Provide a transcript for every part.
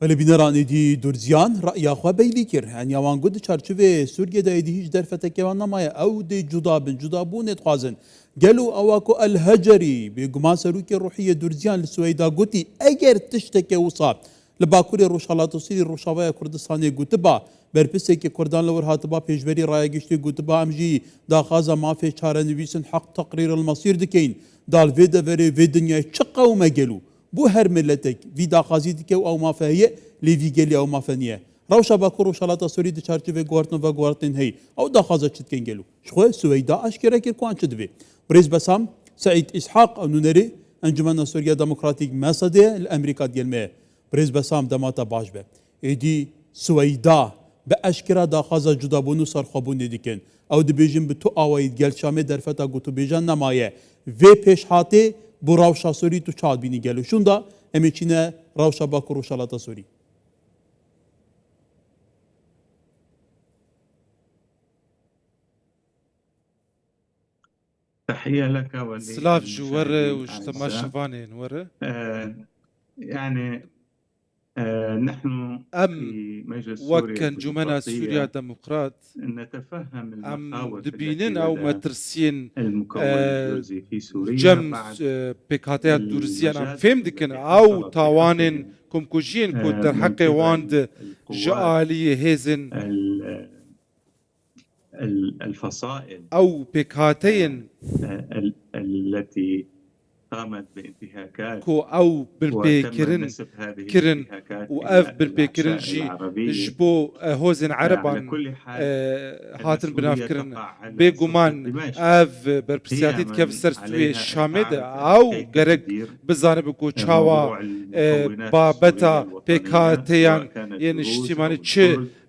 ولی بینرانی دی درزیان رأی آخوا بیلی کر یعنی آوان گود چارچوبه سوریه دایدی هیچ درفته که وان نمایه او دی جدا بونه تخازن قالوا أواكو الهجري بقمان سروكي الروحية درزيان لسويدا قوتي أجر تشتكي وصاب لباكوري روشالات وصيري روشاوية كردستاني قوتبا برپسه که کردان لور هاتبا پیشبری رای گشتی قوتبا امجي دا خازا ما في چاره نویسن حق تقرير المصير دكين دال فيدا فري في دنيا چقا وما قالوا بو هر ملتك في دا خازي دكي او ما فهي لي في قالي او ما فنيه روشا باكو روشالات سوري دي چارچوبه گوارتن و گوارتن هي او دا خازا چتكين قالوا شخو سويدا اشكره كير كوان چدوي بريز بسام سعيد إسحاق أو نونري أنجمن سوريا ديمقراطيك مسدة الأمريكا ديالمه بريز بسام دماتا باش به إدي سويدا بأشكرا دا خازا جدابونو سرخابون ديكن أو دبيجن بتو آوايد جل شامي درفتا قوتو بيجن نمايه في پیش هاته بو راوشا سوري تو چاد بيني گلو شوندا اميچينه راوشا باكو روشالاتا سوري تحية لك سلاف جوره وجتما شفاني نوره يعني نحن في مجلس وكان جمنا سوريا ديمقراط نتفهم المخاوف دبينين او مترسين المكون الدرزي في سوريا جم بكاتيا دورزيان ام فهم دكن او تاوانين كومكوجين كو در حق واند جالي هيزن الفصائل او بكاتين التي قامت بانتهاكات كو او بالبيكرن كرن واف بالبيكرن جبو هوزن عربان هاتن بنافكرن بيغومان اف بربسياتيت كيف سرسوي شامد او غرق بزانب كو تشاوا بابتا بيكاتيان يعني اجتماعي تش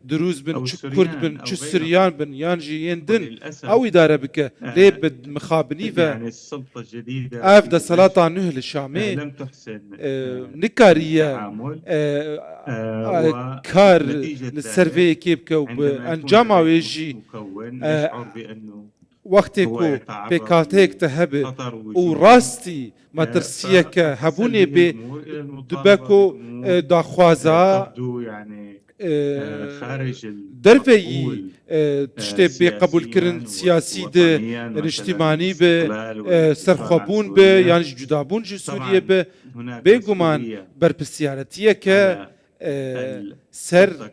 دروز بن چه کرد بن چه سریان بن یانجی یندن او اداره بك ليب مخابني و يعني السلطه الجديده اف دا صلاة نهل الشامي لم تحسن نكاريه كار للسيرفي كيبك وانجام ويجي يشعر بانه وقتكو بكاتيك تهب وراستي ما ترسيك هبوني بدبكو داخوازا يعني خارج درفي تشتي بقبول كرن سياسي ده اجتماعي به سرخوبون به يعني جدابون جو سوريا به بيغمان بربسيارتيه ك سر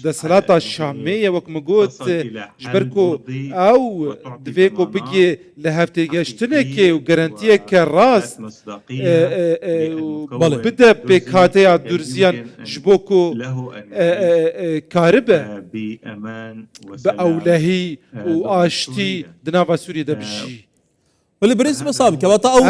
دا صلاة الشامية وكما قلت جبركو او دفيكو بيجي لهفتي جاشتنكي وغرانتيه كراس بدا بكاتيا دورزيان جبوكو كاربة بأولهي وآشتي دنافا سوريا دا بجي ولی برنس بسام که وقتا او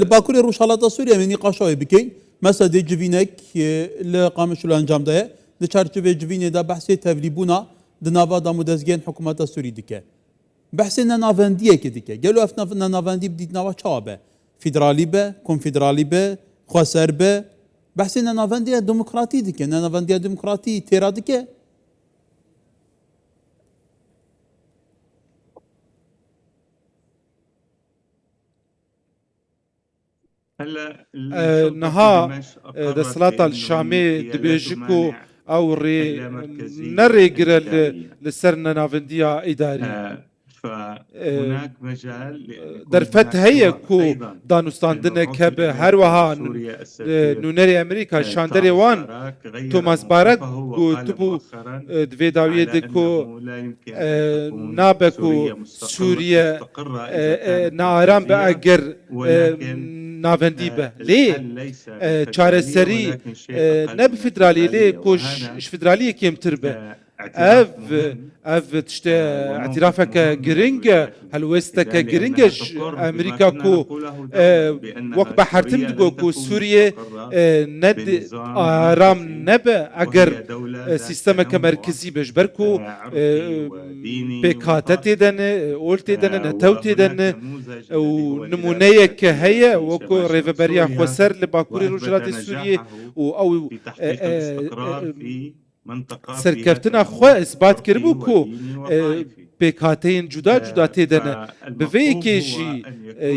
باکوری روشالات سوريا من نقاشوي بكين مثلا دي جوينك اللي قامش الانجام ده دي چارچوبه جوين ده بحث توليبونا دنافا دا مدزگين حكومات سوري ديكه بحث نافنديه كديكه قالوا افنا نافندي بديت نوا چابه فيدرالي به كونفدرالي به خسر به بحث نافنديه ديمقراطي ديكه نافنديه ديمقراطي تيرا ديكه نها دا صلاة الشامي دبيجيكو او ري نريقر لسرنا نافندية إداري فهناك مجال درفت هي كو دانستاندن كب هروها نونري امريكا شاندري وان توماس بارك كو تبو دوي داويه دكو نابكو سوريا نارام باجر نافندی به لی چاره سری نب فدرالی لی کوش فدرالی کم تر به اف تشت اعترافك جرينجا هلوستك جرينجا امريكا كو وقت بحرتم دقو كو سوريا ند آرام نبا اگر سيستم كمركزي بجبركو بكاتت دن اولت دن نتوت دن ونمونيه كهيا وكو ريفبريا خسر لباكوري رجلات السورية او سركفتنا خو اثبات كربو كو پێکهاتەین جودا جودا تێدەنە بڤەیەکێژی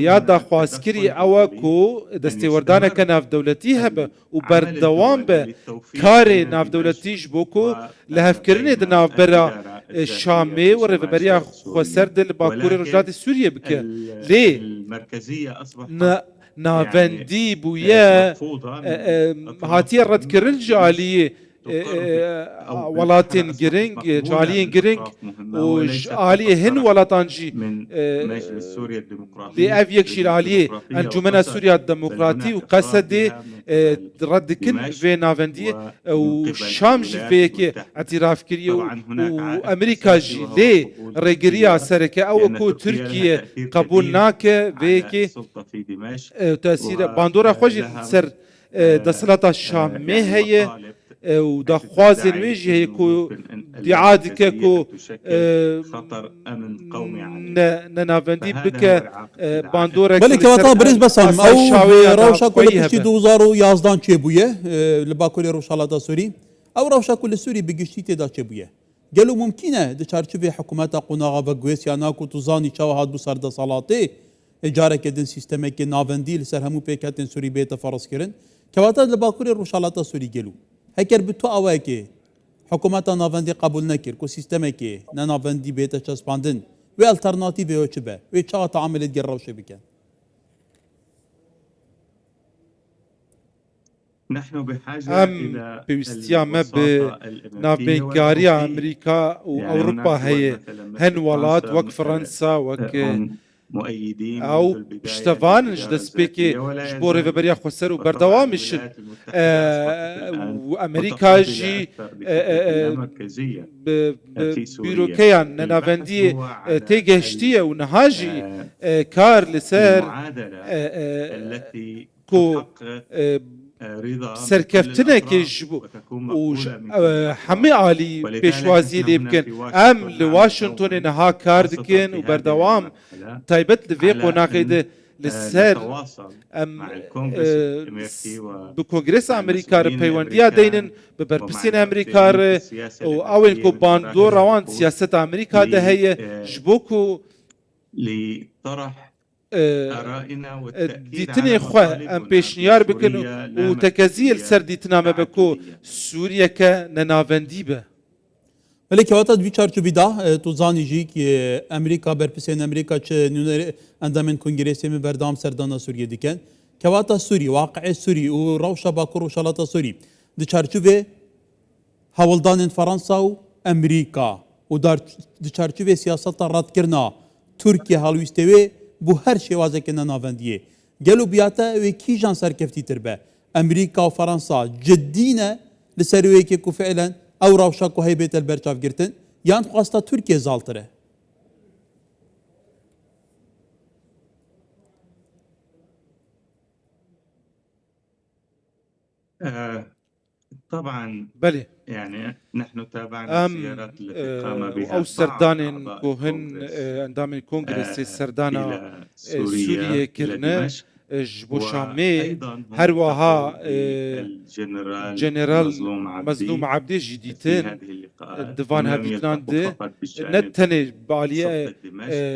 یادا خوازکری ئەوە کۆ دەستێوەردانەکە ناودەولەتی هەبە و بەردەوام بە کارێ ناودەولەتیش بۆ کۆ لە هەفکردنێ دناوبەرە شامێ و ڕێڤەبەریە خۆسەردە لە باکووری ڕۆژهەڵاتی سووریە بکە لێ ناڤەندی بوویە هاتیە ڕەتکردن جالیە وڵاتên giring caliyên giring û aliyê hin welatan jî lê ev yek jî aliyê Encûmena Sûriya Demokratî û Qesedê red dikin vê navendiyê û Şam jî vê yekê etiraf kiriye û Amerîka jî lê rêgiriya sereke ew ku Tirkiye qebûl nake vê yekê tesîre bandora xwe jî ser desthilata Şamê heye و دخوازن ویجی هی کو دیعادی که کو ننافندی بکه باندورا بله که وطا بریز بسام او روشا کل پشتی 2011 چه بویه لباکوری روشالاتا سوری او روشا کل سوری بگشتی تیدا چه بویه گلو ممکنه ده چارچوب حکومت قناغا و گویسیانا کو توزانی چاوهاد بو سرده صلاته اجاره کدن سیستمه که ناوندی لسر همو پیکتن سوری بیت فرض کرن که وطا لباکوری روشالاتا سوری گلو هكر بتو أواكي حكومات نافندي قبول نكر كو سيستمكي نافندي بيتا تشسباندن و الترناتيف و چبه و چا تعامل جروش بكن نحن بحاجة إلى بوستيا ما بنافيغاريا أمريكا وأوروبا هي هن ولات وك فرنسا وك مؤيدين او پشتوان دەستپێکێ بۆ ڕێڤەبەریە خۆسەر و بەردەوامیشن و ئەمریکاژی بیرۆکەیان نەناوەندی تێگەشتیە و نەهاژی کار لەسەر کۆ سەرکەفتنێکیش بوو و هەموو عالی پێشوازی لێ بکەن ئەم لە واشنگتۆنێ نەها کار دکەن و بەردەوام تایبەت لەوێ قۆناغێدە لەسەر بە کۆنگرێس ئەمریکا پەیوەندیە دەینن بە بەرپرسین ئەمریکا و ئەوێن کۆ باندۆر ڕەوان سیاسەت ئەمریکا دەهەیە ji بۆ کو دیتنێ خۆ ئەم پێشنیار بکەن و تەکەزیل سەر دیتنامە بە کۆ سووریەکە نەناوەندی بە ولی که وقتا دوی چارچوبی دا تو زانی جی که امریکا برپسین امریکا چه نونر اندامن کنگرسی می بردام سردانا سوریه دیکن که وقتا سوری واقع سوری و روشا باکور و شالاتا سوری دی چارچوبی هولدان فرانسا و امریکا و در دی چارچوبی سیاست رد کرنا ترکیه هلویستوی بو هر شوازه که نناوندیه گلو بیاتا و کی جان سرکفتی تربه امریکا و فرانسا جدینه لسروی که کو فعلا او روشا کو هی بیت البرچاف گرتن یان خواستا ترکیه زالتره طبعا بله يعني نحن تابعنا الزيارات التي قام بها او سردان كوهن اندام الكونغرس سردانا سوريا كرنا جبو شامي هروها جنرال مظلوم عبدي جديتين دفان هابيتنان دي نتني باليه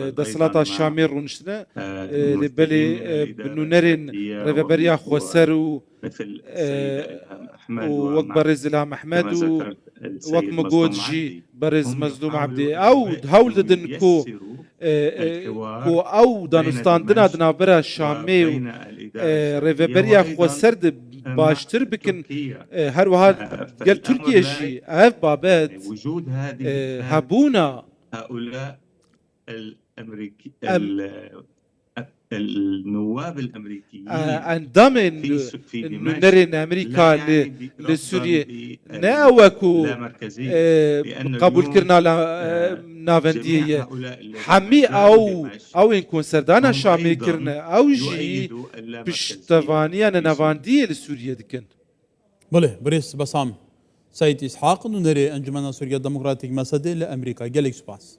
دسلاتا شامي رونشنا لبلي بنونرين ريفبريا خوسرو ووك برز الهام احمد ووك مقود جي برز مظلوم عبدي او هولدن كو كو او دانستان دنا دنا برا شامي ريفبريا خوسرد باشتر بكن هر واحد قال تركيا جي اف بابات وجود هذه هبونا هؤلاء الامريكي النواب الامريكيين اندامن نرين امريكا لسوريا ناوكو قبول كرنا نافنديه حمي او يكون سردانا شامي كرنا او جي بشتفانيا نافنديه لسوريا دكن بله بريس بسام سيد اسحاق نري انجمن سوريا الديمقراطيك مسدي لامريكا جالك سباس